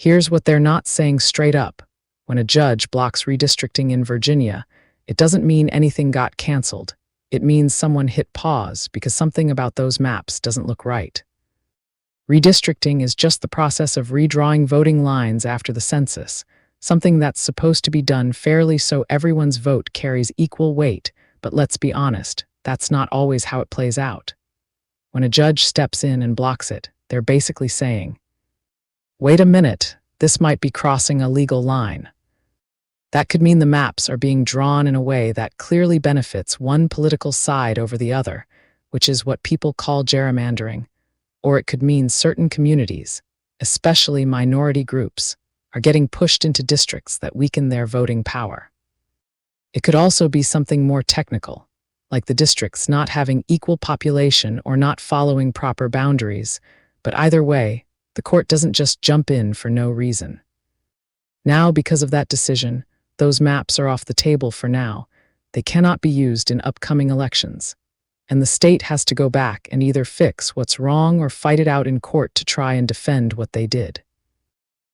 Here's what they're not saying straight up. When a judge blocks redistricting in Virginia, it doesn't mean anything got canceled. It means someone hit pause because something about those maps doesn't look right. Redistricting is just the process of redrawing voting lines after the census, something that's supposed to be done fairly so everyone's vote carries equal weight, but let's be honest, that's not always how it plays out. When a judge steps in and blocks it, they're basically saying, "Wait a minute, this might be crossing a legal line." That could mean the maps are being drawn in a way that clearly benefits one political side over the other, which is what people call gerrymandering. Or it could mean certain communities, especially minority groups, are getting pushed into districts that weaken their voting power. It could also be something more technical, like the districts not having equal population or not following proper boundaries, but either way, the court doesn't just jump in for no reason. Now, because of that decision, those maps are off the table for now. They cannot be used in upcoming elections, and the state has to go back and either fix what's wrong or fight it out in court to try and defend what they did.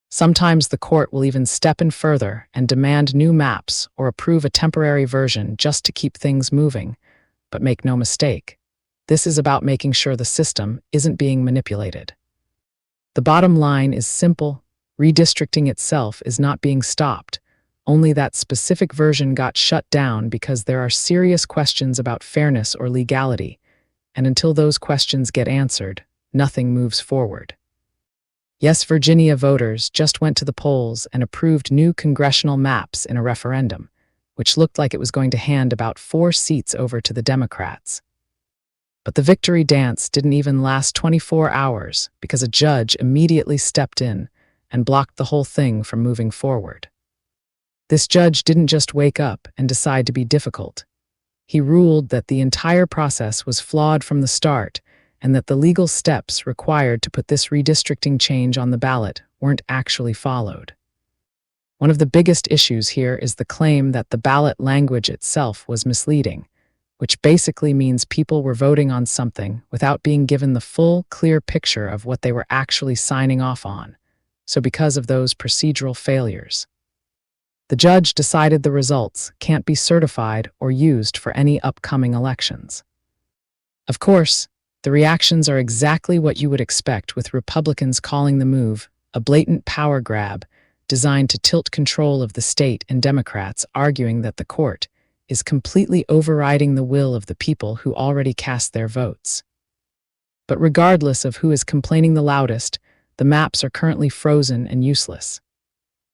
Sometimes the court will even step in further and demand new maps or approve a temporary version just to keep things moving. But make no mistake, this is about making sure the system isn't being manipulated. The bottom line is simple: redistricting itself is not being stopped. Only that specific version got shut down because there are serious questions about fairness or legality, and until those questions get answered, nothing moves forward. Yes, Virginia voters just went to the polls and approved new congressional maps in a referendum, which looked like it was going to hand about 4 seats over to the Democrats. But the victory dance didn't even last 24 hours because a judge immediately stepped in and blocked the whole thing from moving forward. This judge didn't just wake up and decide to be difficult. He ruled that the entire process was flawed from the start and that the legal steps required to put this redistricting change on the ballot weren't actually followed. One of the biggest issues here is the claim that the ballot language itself was misleading, which basically means people were voting on something without being given the full, clear picture of what they were actually signing off on. So because of those procedural failures, the judge decided the results can't be certified or used for any upcoming elections. Of course, the reactions are exactly what you would expect, with Republicans calling the move a blatant power grab designed to tilt control of the state, and Democrats arguing that the court is completely overriding the will of the people who already cast their votes. But regardless of who is complaining the loudest, the maps are currently frozen and useless.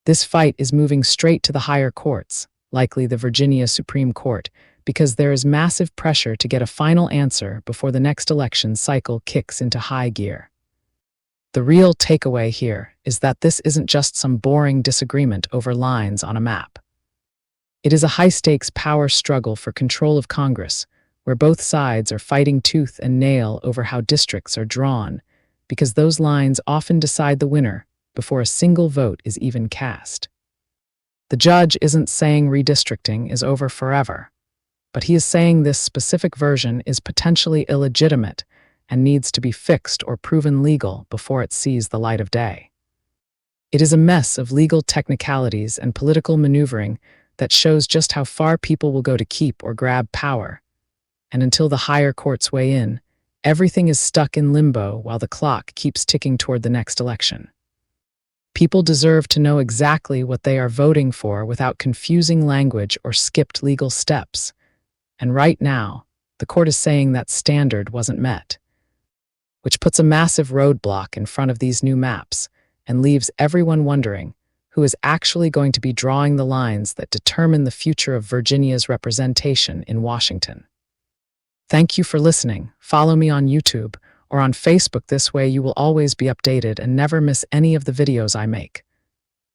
This fight is moving straight to the higher courts, likely the Virginia Supreme Court, because there is massive pressure to get a final answer before the next election cycle kicks into high gear. The real takeaway here is that this isn't just some boring disagreement over lines on a map. It is a high-stakes power struggle for control of Congress, where both sides are fighting tooth and nail over how districts are drawn, because those lines often decide the winner before a single vote is even cast. The judge isn't saying redistricting is over forever, but he is saying this specific version is potentially illegitimate and needs to be fixed or proven legal before it sees the light of day. It is a mess of legal technicalities and political maneuvering that shows just how far people will go to keep or grab power. And until the higher courts weigh in, everything is stuck in limbo while the clock keeps ticking toward the next election. People deserve to know exactly what they are voting for without confusing language or skipped legal steps. And right now, the court is saying that standard wasn't met, which puts a massive roadblock in front of these new maps and leaves everyone wondering who is actually going to be drawing the lines that determine the future of Virginia's representation in Washington. Thank you for listening. Follow me on YouTube or on Facebook. This way you will always be updated and never miss any of the videos I make.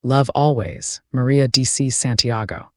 Love always, Maria DC Santiago.